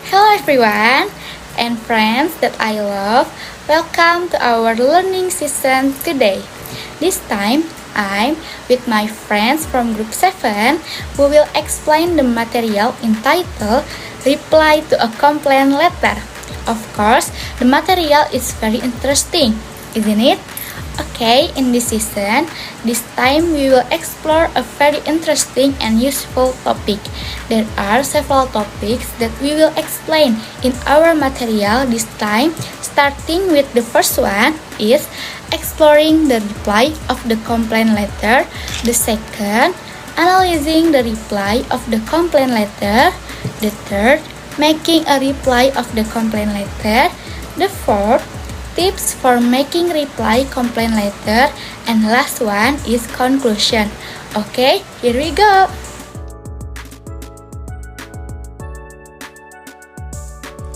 Hello everyone and friends that I love. Welcome to our learning season today. This time I'm with my friends from group 7 who will explain the material entitled Reply to a Complaint Letter. Of course, the material is very interesting, isn't it? Okay, in this season, this time we will explore a very interesting and useful topic. There are several topics that we will explain in our material this time, starting with the first one is exploring the reply of the complaint letter. The second, analyzing the reply of the complaint letter. The third, making a reply of the complaint letter. The fourth, tips for making reply complaint letter, and last one is conclusion. Okay, here we go.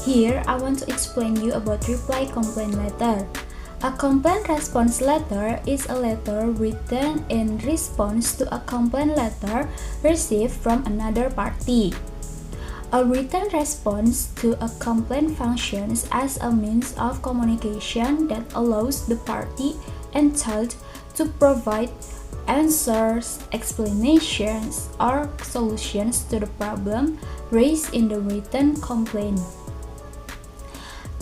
Here, I want to explain you about reply complaint letter. A complaint response letter is a letter written in response to a complaint letter received from another party. A written response to a complaint functions as a means of communication that allows the party entitled to provide answers, explanations, or solutions to the problem raised in the written complaint.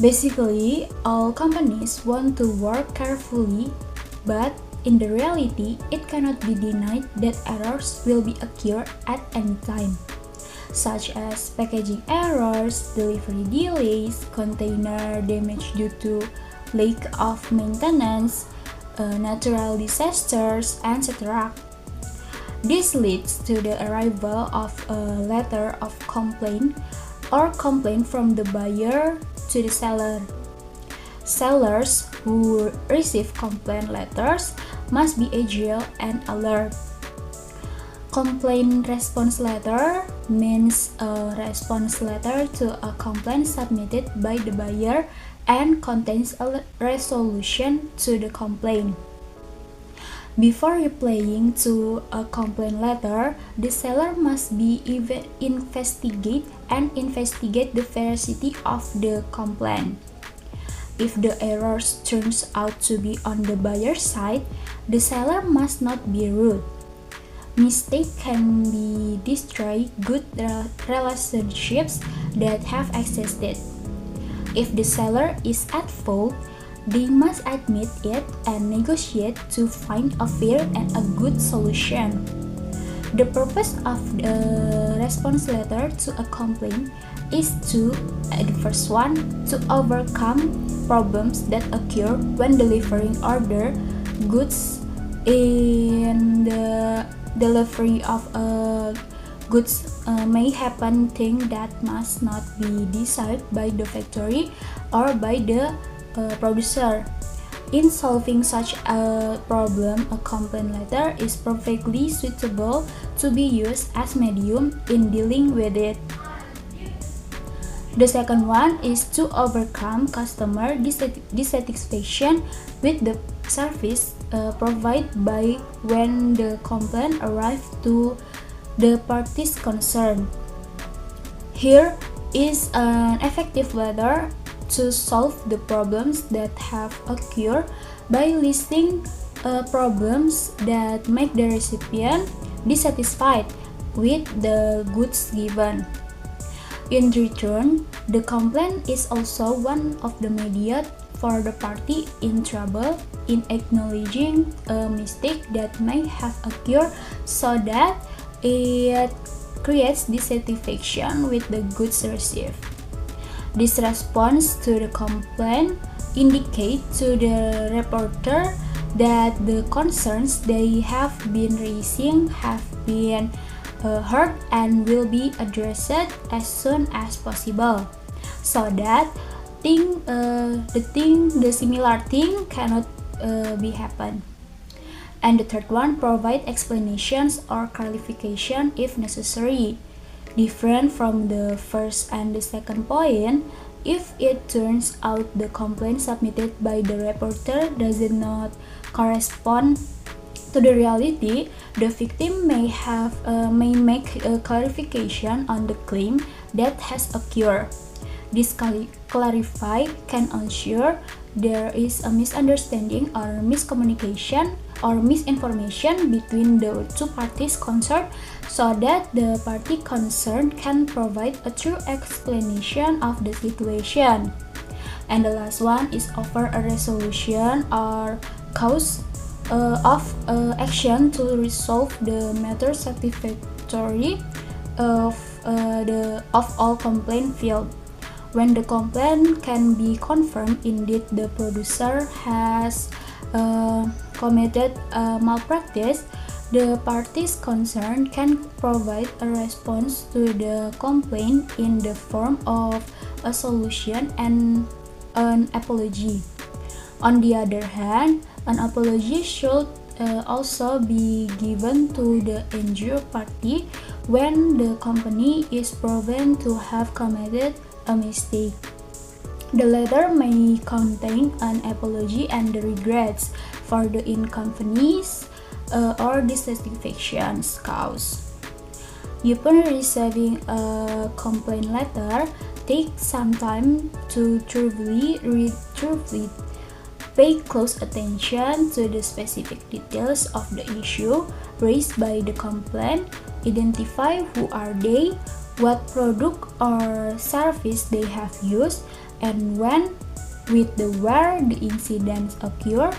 Basically, all companies want to work carefully, but in the reality, it cannot be denied that errors will be occur at any time, such as packaging errors, delivery delays, container damage due to lack of maintenance, natural disasters, etc. This leads to the arrival of a letter of complaint or complaint from the buyer to the seller. Sellers who receive complaint letters must be agile and alert. Complaint response letter means a response letter to a complaint submitted by the buyer and contains a resolution to the complaint. Before replying to a complaint letter, the seller must investigate the veracity of the complaint. If the errors turns out to be on the buyer's side, the seller must not be rude. Mistake can be destroy good relationships that have existed. If the seller is at fault, they must admit it and negotiate to find a fair and a good solution. The purpose of the response letter to a complaint is to, the first one, to overcome problems that occur when delivering order goods in the delivery of goods may happen things that must not be decided by the factory or by the producer. In solving such a problem, a complaint letter is perfectly suitable to be used as medium in dealing with it. The second one is to overcome customer dissatisfaction with the service provided by when the complaint arrives to the parties concerned. Here is an effective letter to solve the problems that have occurred by listing problems that make the recipient dissatisfied with the goods given. In return, the complaint is also one of the media for the party in trouble in acknowledging a mistake that may have occurred so that it creates dissatisfaction with the goods received. This response to the complaint indicates to the reporter that the concerns they have been raising have been heard and will be addressed as soon as possible, so that the similar thing cannot be happen. And the third one, provide explanations or clarification if necessary. Different from the first and the second point, if it turns out the complaint submitted by the reporter does not correspond to the reality, the victim may make a clarification on the claim that has occurred. This clarify can ensure there is a misunderstanding or miscommunication or misinformation between the two parties concerned, so that the party concerned can provide a true explanation of the situation. And the last one is offer a resolution or cause of action to resolve the matter satisfactory of all complaint filed. When the complaint can be confirmed indeed the producer has committed malpractice, the parties concerned can provide a response to the complaint in the form of a solution and an apology. On the other hand, an apology should also be given to the injured party when the company is proven to have committed a mistake. The letter may contain an apology and the regrets for the inconvenience or dissatisfactions caused. Upon receiving a complaint letter, take some time to thoroughly read it. Pay close attention to the specific details of the issue raised by the complaint. Identify who are they, what product or service they have used, and when, with the where the incidents occur.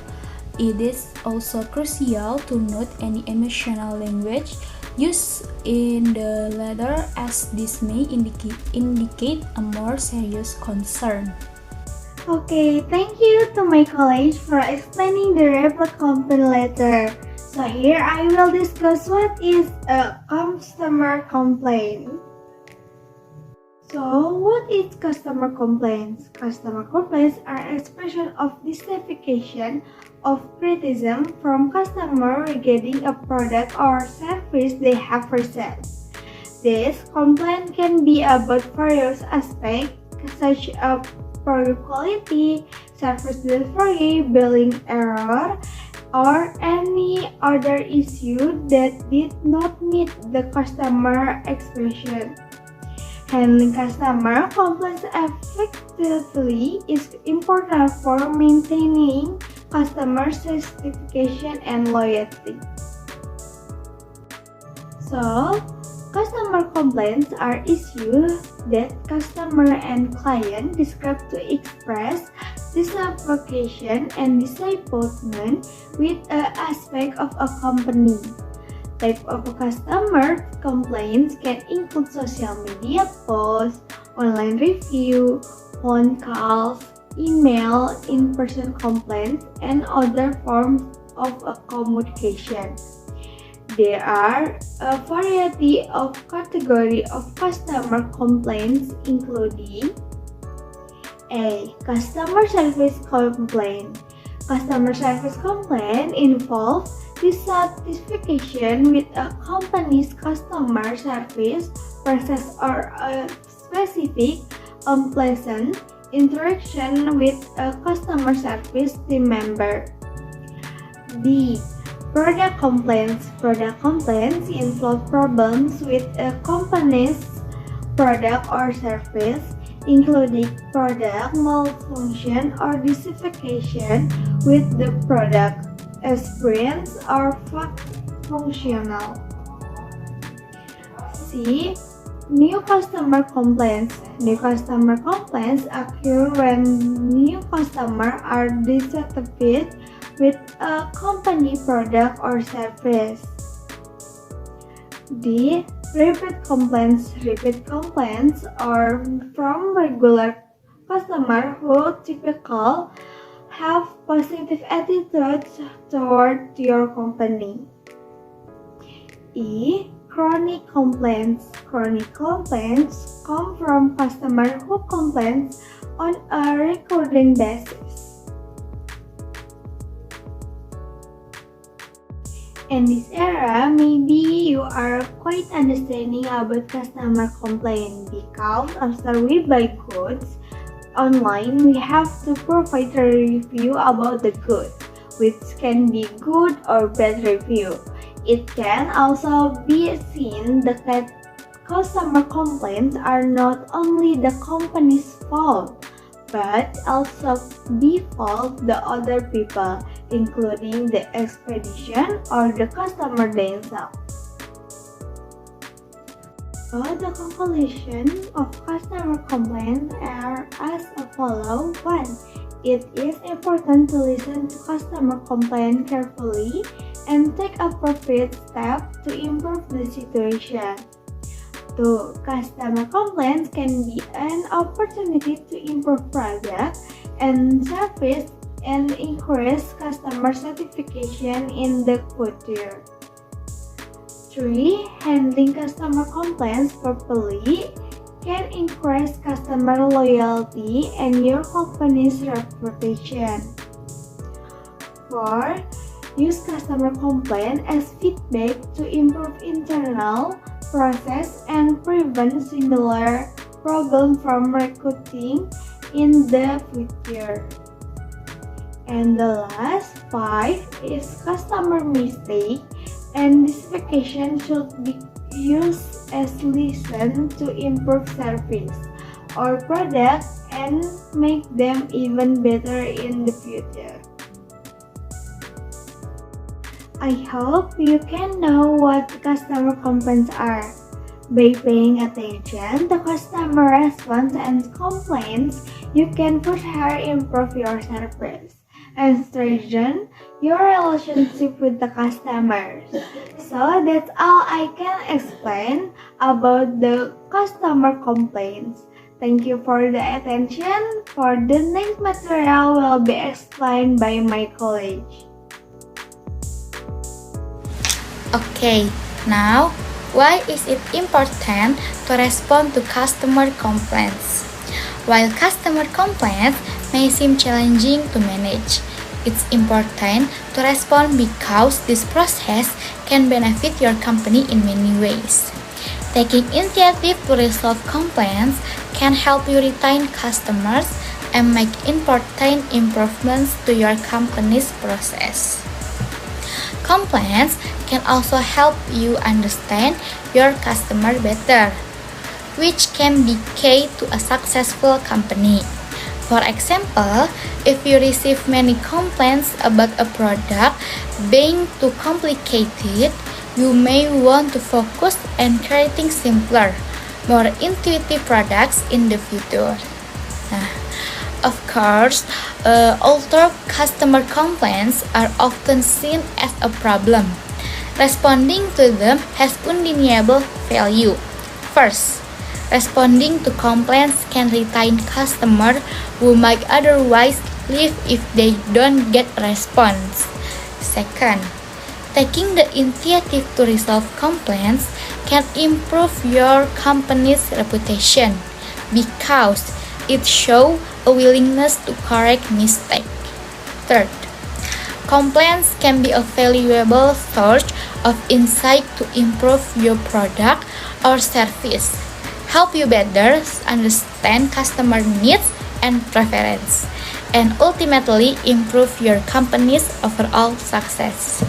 It is also crucial to note any emotional language used in the letter, as this may indicate a more serious concern. Okay, thank you to my colleague for explaining the report complaint letter. So here I will discuss what is a customer complaint. So what is customer complaints? Customer complaints are expression of dissatisfaction of criticism from customer regarding a product or service they have received. This complaint can be about various aspects such as product quality, service delivery, billing error, or any other issue that did not meet the customer expectation. Handling customer complaints effectively is important for maintaining customer satisfaction and loyalty. So, customer complaints are issues that customer and client describe to express dissatisfaction and disappointment with an aspect of a company. Type of customer complaints can include social media posts, online review, phone calls, email, in-person complaints, and other forms of communication. There are a variety of categories of customer complaints, including A. Customer service complaint. Customer service complaint involves dissatisfaction with a company's customer service process or a specific unpleasant interaction with a customer service team member. B. Product complaints. Product complaints involve problems with a company's product or service, including product malfunction or dissatisfaction with the product, experience, or functional. C. New customer complaints. New customer complaints occur when new customers are dissatisfied with a company product or service. D. Repeat complaints. Repeat complaints are from regular customers who typically have positive attitudes toward your company. E. Chronic complaints. Chronic complaints come from customers who complain on a recurring basis. In this era, maybe you are quite understanding about customer complaint, because after we buy goods online, we have to provide a review about the good, which can be good or bad review. It can also be seen the customer complaints are not only the company's fault, but also befall the other people, including the expedition or the customer themselves. So the conclusion of customer complaints are as follows. 1. It is important to listen to customer complaints carefully and take appropriate steps to improve the situation. 2. Customer complaints can be an opportunity to improve product and service and increase customer satisfaction in the future. 3. Handling customer complaints properly can increase customer loyalty and your company's reputation. 4. Use customer complaint as feedback to improve internal process and prevent similar problems from recurring in the future. And the last 5 is customer mistake and dissatisfaction should be used as lesson to improve service or product and make them even better in the future. I hope you can know what customer complaints are. By paying attention to customer response and complaints, you can further improve your service and strengthen your relationship with the customers. So that's all I can explain about the customer complaints. Thank you for the attention. For the next material will be explained by my colleague. Okay, now why is it important to respond to customer complaints? While customer complaints may seem challenging to manage, it's important to respond because this process can benefit your company in many ways. Taking initiative to resolve complaints can help you retain customers and make important improvements to your company's process. Complaints can also help you understand your customer better, which can be key to a successful company. For example, if you receive many complaints about a product being too complicated, you may want to focus on creating simpler, more intuitive products in the future. Of course, although customer complaints are often seen as a problem, responding to them has undeniable value. First, responding to complaints can retain customers who might otherwise leave if they don't get a response. Second, taking the initiative to resolve complaints can improve your company's reputation because it shows a willingness to correct mistakes. Third, complaints can be a valuable source of insight to improve your product or service, help you better understand customer needs and preferences, and ultimately improve your company's overall success.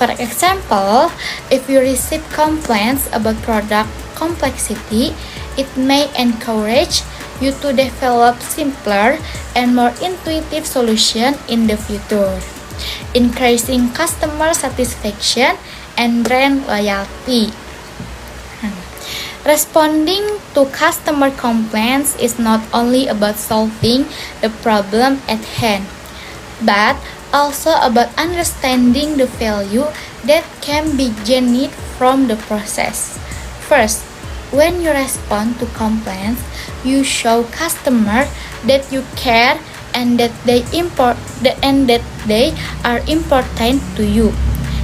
For example, if you receive complaints about product complexity, it may encourage you to develop simpler and more intuitive solutions in the future, increasing customer satisfaction and brand loyalty. Responding to customer complaints is not only about solving the problem at hand, but also about understanding the value that can be gained from the process. First, when you respond to complaints, you show customers that you care and that they are important to you.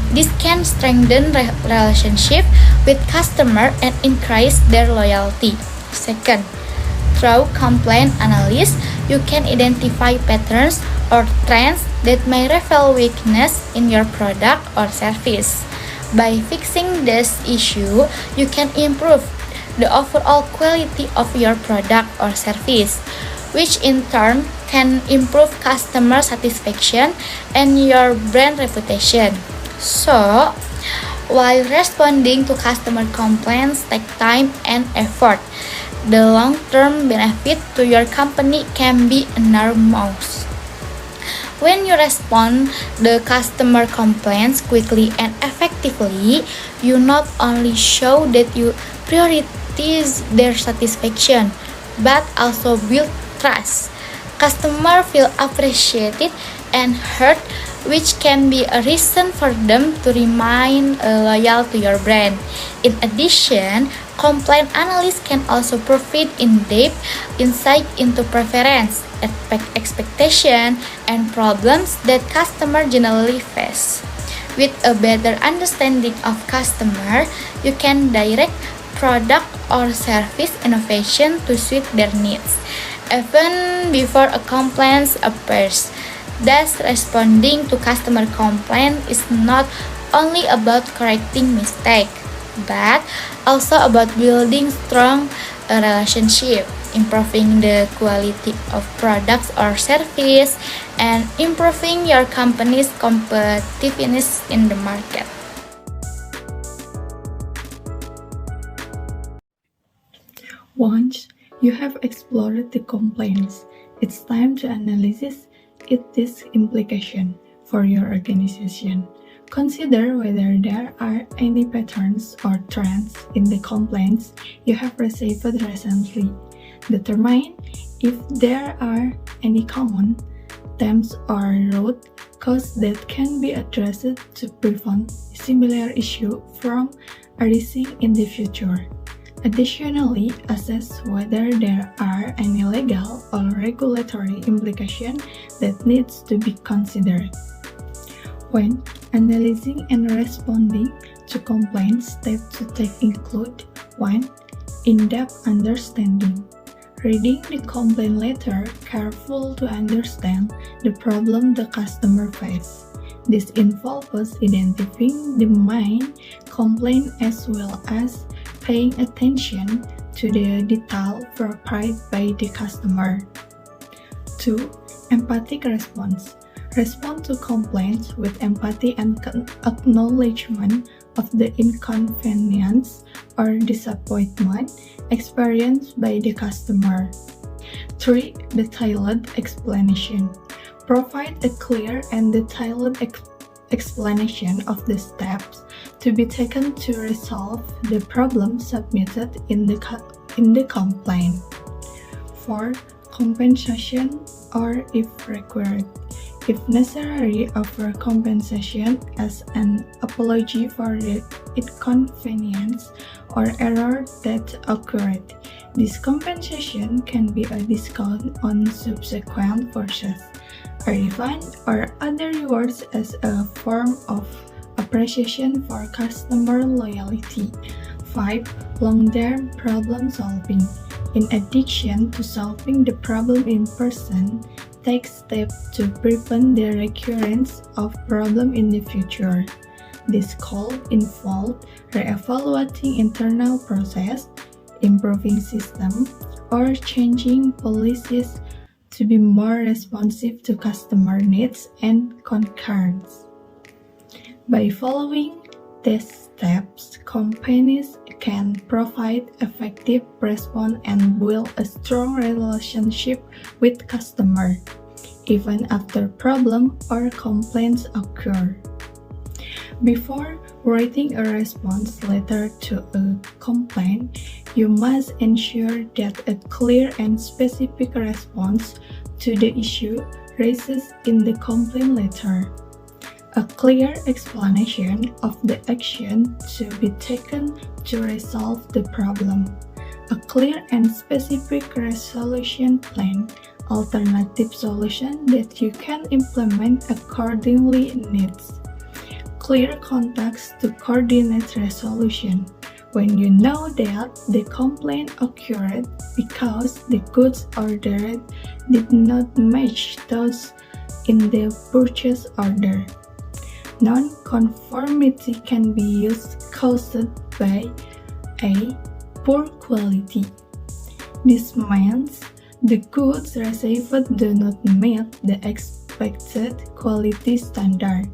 This can strengthen relationship with customers and increase their loyalty. Second, through complaint analysis, you can identify patterns or trends that may reveal weakness in your product or service. By fixing this issue, you can improve the overall quality of your product or service, which in turn can improve customer satisfaction and your brand reputation. So, While responding to customer complaints take time and effort, the long-term benefit to your company can be enormous. When you respond the customer complaints quickly and effectively, you not only show that you prioritize their satisfaction, but also build trust. Customers feel appreciated and heard, which can be a reason for them to remain loyal to your brand. In addition, complaint analysts can also provide in-depth insight into preference, expectation, and problems that customers generally face. With a better understanding of customer, you can direct product or service innovation to suit their needs, even before a complaint appears. Thus, responding to customer complaint is not only about correcting mistake, but also about building strong relationship, improving the quality of products or service, and improving your company's competitiveness in the market. Once you have explored the complaints, it's time to analyze its implication for your organization. Consider whether there are any patterns or trends in the complaints you have received recently. Determine if there are any common themes or root causes that can be addressed to prevent similar issues from arising in the future. Additionally, assess whether there are any legal or regulatory implications that needs to be considered. When analyzing and responding to complaints, steps to take include 1. In-depth understanding. Reading the complaint letter careful to understand the problem the customer faces. This involves identifying the main complaint as well as paying attention to the detail provided by the customer. 2. Empathic response. Respond to complaints with empathy and acknowledgement of the inconvenience or disappointment experienced by the customer. 3. Detailed explanation. Provide a clear and detailed explanation of the steps to be taken to resolve the problem submitted in the complaint. 4. Compensation or if required. If necessary, offer compensation as an apology for the inconvenience or error that occurred. This compensation can be a discount on subsequent purchase, a refund, or other rewards as a form of appreciation for customer loyalty. 5. Long-term problem solving. In addition to solving the problem in person, take steps to prevent the recurrence of problem in the future. This could involve re-evaluating internal process, improving system, or changing policies to be more responsive to customer needs and concerns. By following these steps, companies can provide effective response and build a strong relationship with customers, even after problems or complaints occur. Before writing a response letter to a complaint, you must ensure that a clear and specific response to the issue raised in the complaint letter. A clear explanation of the action to be taken to resolve the problem. A clear and specific resolution plan, alternative solution that you can implement accordingly needs. Clear contacts to coordinate resolution. When you know that the complaint occurred because the goods ordered did not match those in the purchase order. Non-conformity can be caused by a poor quality. This means the goods received do not meet the expected quality standard.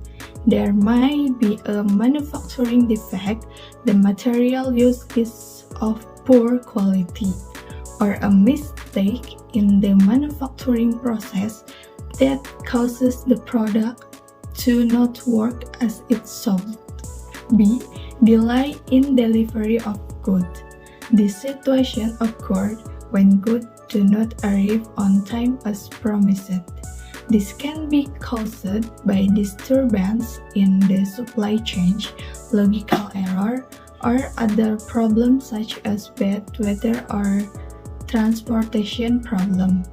there might be a manufacturing defect, the material used is of poor quality, or a mistake in the manufacturing process that causes the product to not work as it's sold. B. Delay in delivery of goods. This situation occurred when goods do not arrive on time as promised. This can be caused by disturbance in the supply chain, logical error, or other problems such as bad weather or transportation problem.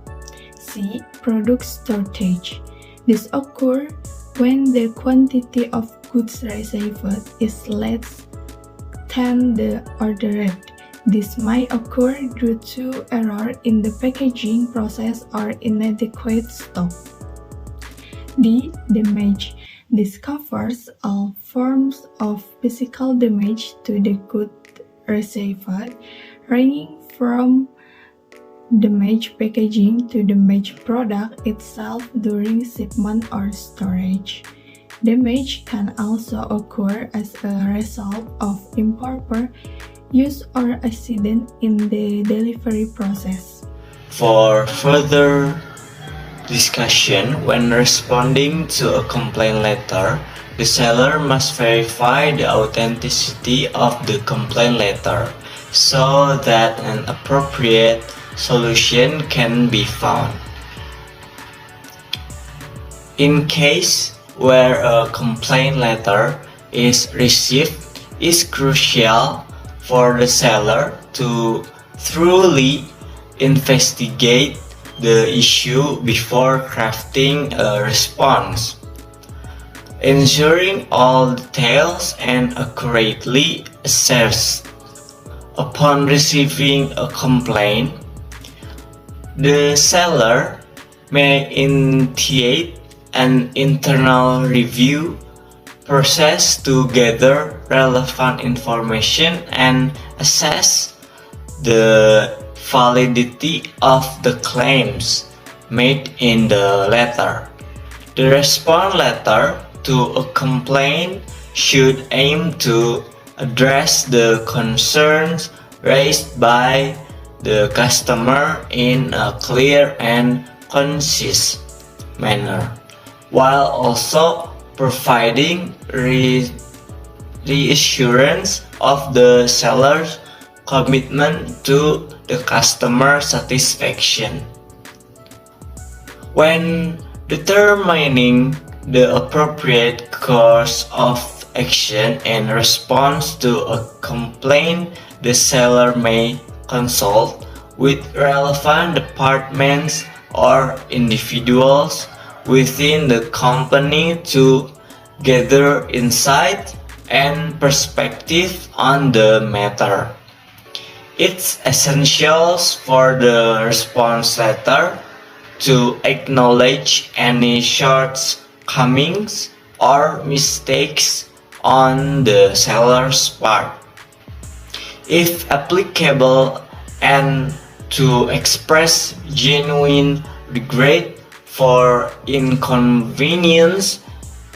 C. Product shortage. This occurs when the quantity of goods received is less than the ordered. This might occur due to error in the packaging process or inadequate stock. D. Damage. This covers all forms of physical damage to the good received, ranging from damaged packaging to damaged product itself during shipment or storage. Damage can also occur as a result of improper use or accident in the delivery process. For further discussion, when responding to a complaint letter, the seller must verify the authenticity of the complaint letter so that an appropriate solution can be found. In case where a complaint letter is received, it's crucial for the seller to thoroughly investigate the issue before crafting a response, ensuring all details and accurately assessed. Upon receiving a complaint, the seller may initiate an internal review process to gather relevant information and assess the validity of the claims made in the letter. The response letter to a complaint should aim to address the concerns raised by the customer in a clear and concise manner, while also providing reassurance of the seller's commitment to the customer satisfaction. When determining the appropriate course of action in response to a complaint, the seller may consult with relevant departments or individuals within the company to gather insight and perspective on the matter. It's essential for the response letter to acknowledge any shortcomings or mistakes on the seller's part, if applicable, and to express genuine regret for inconvenience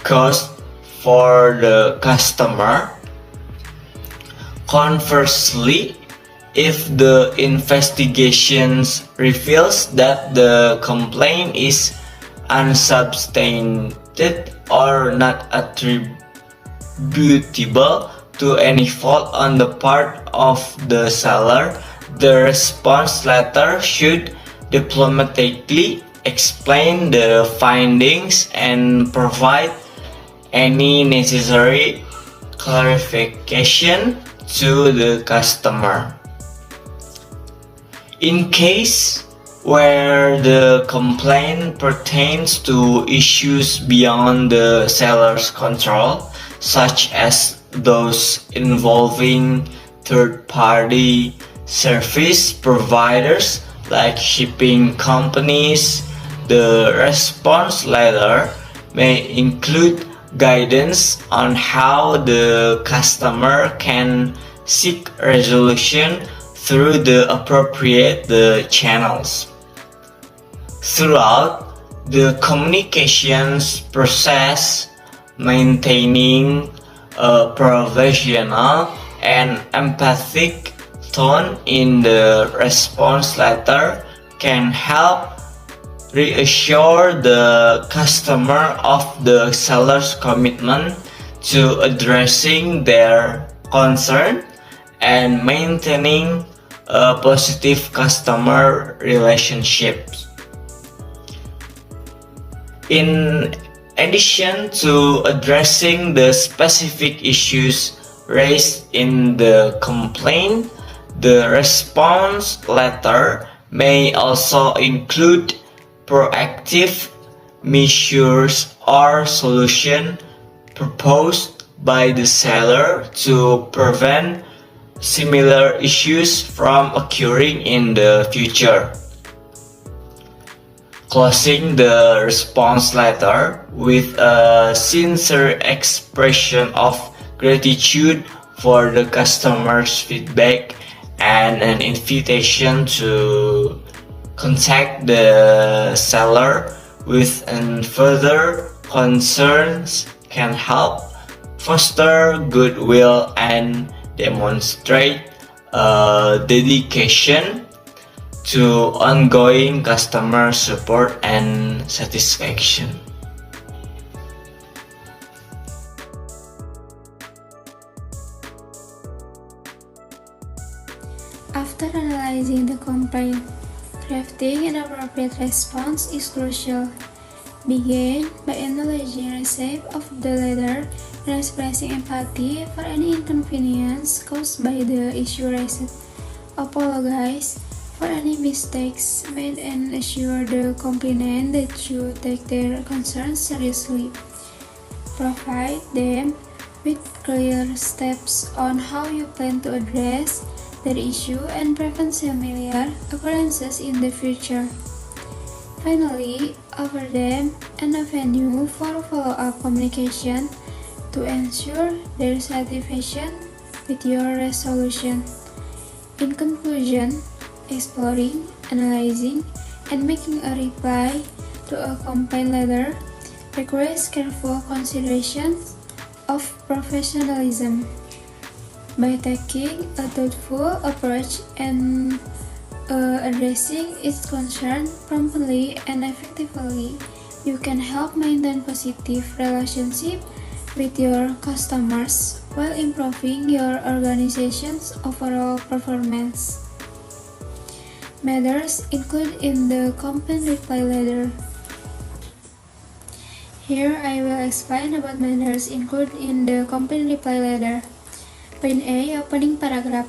caused for the customer. Conversely, if the investigations reveals that the complaint is unsubstantiated or not attributable to any fault on the part of the seller, the response letter should diplomatically explain the findings and provide any necessary clarification to the customer. In case where the complaint pertains to issues beyond the seller's control, such as those involving third-party service providers like shipping companies, the response letter may include guidance on how the customer can seek resolution through the appropriate channels. Throughout the communications process, maintaining a professional and empathic tone in the response letter can help reassure the customer of the seller's commitment to addressing their concern and maintaining a positive customer relationship. In addition to addressing the specific issues raised in the complaint, the response letter may also include proactive measures or solutions proposed by the seller to prevent similar issues from occurring in the future. Closing the response letter with a sincere expression of gratitude for the customer's feedback and an invitation to contact the seller with further concerns can help foster goodwill and demonstrate dedication to ongoing customer support and satisfaction. After analyzing the complaint, crafting an appropriate response is crucial. Begin by acknowledging the receipt of the letter and expressing empathy for any inconvenience caused by the issue raised. Apologize for any mistakes made and assure the complainant that you take their concerns seriously. Provide them with clear steps on how you plan to address their issue and prevent similar occurrences in the future. Finally, offer them an avenue for follow-up communication to ensure their satisfaction with your resolution. In conclusion, exploring, analyzing, and making a reply to a complaint letter requires careful consideration of professionalism. By taking a thoughtful approach and addressing its concern promptly and effectively, you can help maintain positive relationship with your customers while improving your organization's overall performance. Matters included in the complaint reply letter. Here I will explain about matters included in the complaint reply letter. Point A. Opening paragraph.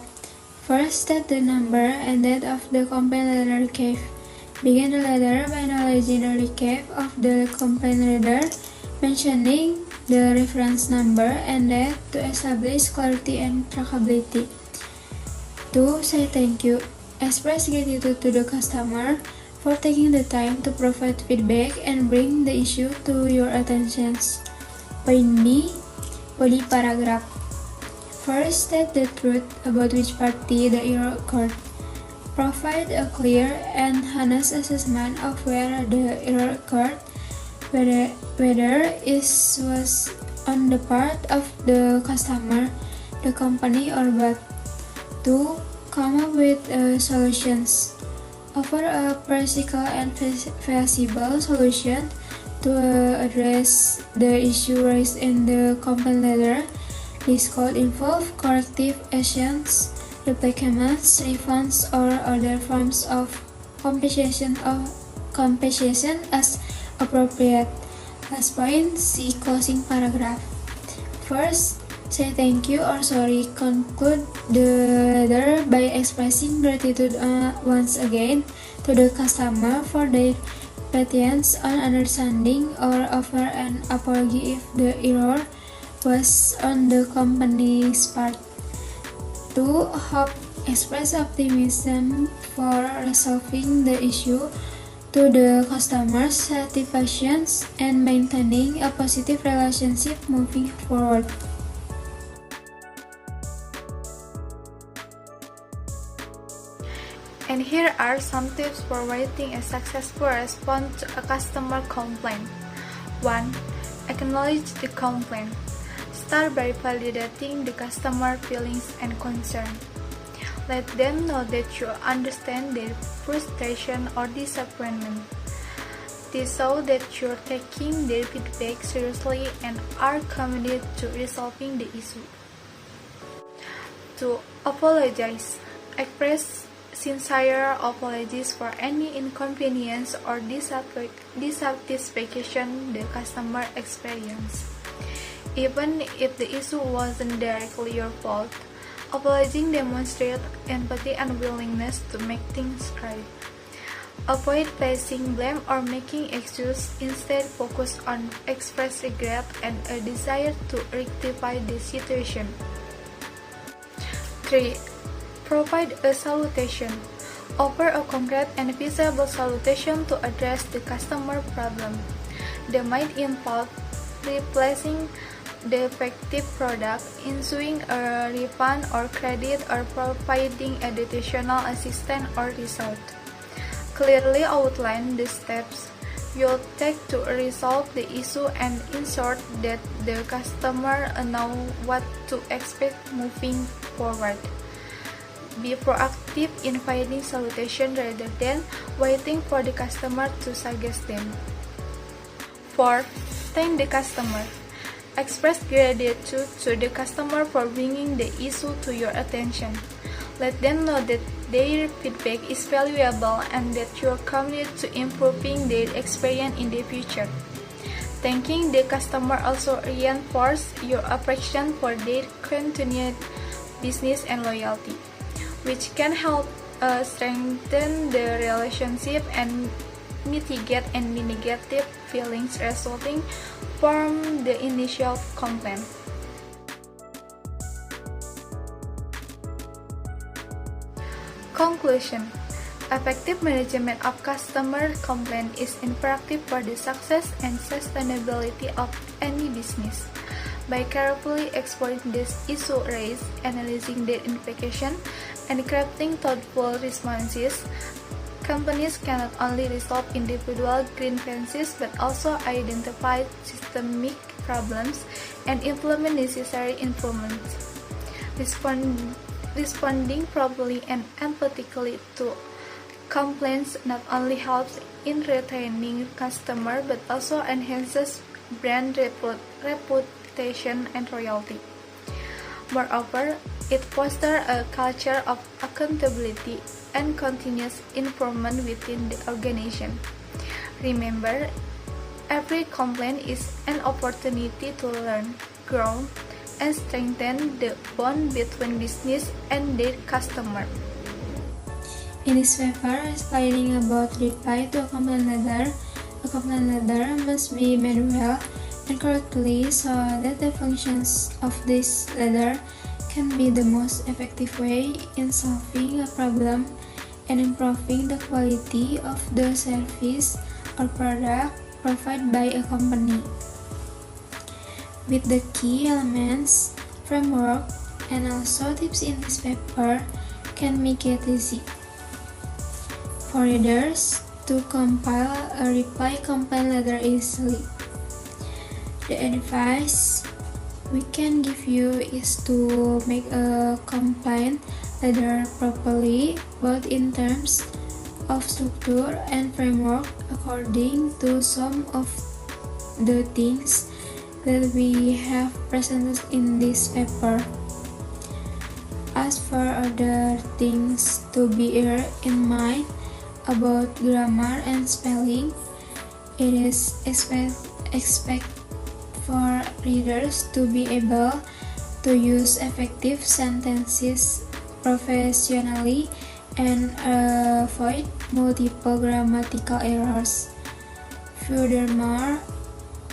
First, state the number and date of the complaint letter receipt. Begin the letter by acknowledging the receipt of the complaint letter, mentioning the reference number and date to establish clarity and trackability. 2. Say thank you. Express gratitude to the customer for taking the time to provide feedback and bring the issue to your attention. Point B. Body paragraph. First, state the truth about which party the error occurred. Provide a clear and honest assessment of where the error occurred, whether it was on the part of the customer, the company, or both. 2. Come up with solutions. Offer a practical and feasible solution to address the issue raised in the complaint letter. This could involve corrective actions, replacements, refunds, or other forms of compensation as appropriate. Last point, see closing paragraph. First, say thank you or sorry. Conclude the letter by expressing gratitude once again to the customer for their patience on understanding, or offer an apology if the error was on the company's part. 2. Hope. Express optimism for resolving the issue to the customer's satisfaction and maintaining a positive relationship moving forward. And here are some tips for writing a successful response to a customer complaint. 1. Acknowledge the complaint. Start by validating the customer feelings and concern. Let them know that you understand their frustration or disappointment. This shows that you're taking their feedback seriously and are committed to resolving the issue. To apologize. Express sincere apologies for any inconvenience or dissatisfaction the customer experienced. Even if the issue wasn't directly your fault, apologizing demonstrates empathy and willingness to make things right. Avoid placing blame or making excuses, instead focus on express regret and a desire to rectify the situation. 3. Provide a salutation. Offer a concrete and visible salutation to address the customer problem. They might involve replacing defective product, issuing a refund or credit, or providing additional assistance or result. Clearly outline the steps you'll take to resolve the issue and ensure that the customer know what to expect moving forward. Be proactive in finding solutions rather than waiting for the customer to suggest them. 4. Thank the customer. Express gratitude to the customer for bringing the issue to your attention. Let them know that their feedback is valuable and that you are committed to improving their experience in the future. Thanking the customer also reinforces your appreciation for their continued business and loyalty, which can help strengthen the relationship and mitigate any negative feelings resulting from the initial complaint. Conclusion. Effective management of customer complaint is imperative for the success and sustainability of any business. By carefully exploring this issue raised, analyzing their implication, and crafting thoughtful responses, companies can not only resolve individual grievances but also identify systemic problems and implement necessary improvements. Responding properly and empathically to complaints not only helps in retaining customers but also enhances brand reputation and loyalty. Moreover, it fosters a culture of accountability and continuous improvement within the organization. Remember, every complaint is an opportunity to learn, grow, and strengthen the bond between business and their customer. In this paper, explaining about reply to a complaint letter must be made well and correctly so that the functions of this letter can be the most effective way in solving a problem and improving the quality of the service or product provided by a company. With the key elements, framework, and also tips in this paper can make it easy for readers to compile a reply complaint letter easily. The advice we can give you is to make a complaint letter properly, both in terms of structure and framework, according to some of the things that we have presented in this paper. As for other things to bear in mind about grammar and spelling, it is expect for readers to be able to use effective sentences professionally and avoid multiple grammatical errors. Furthermore,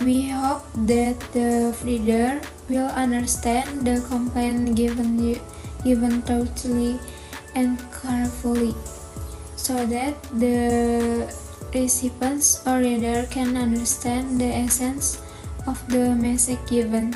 we hope that the reader will understand the complaint given thoroughly and carefully, so that the recipients or reader can understand the essence of the message given.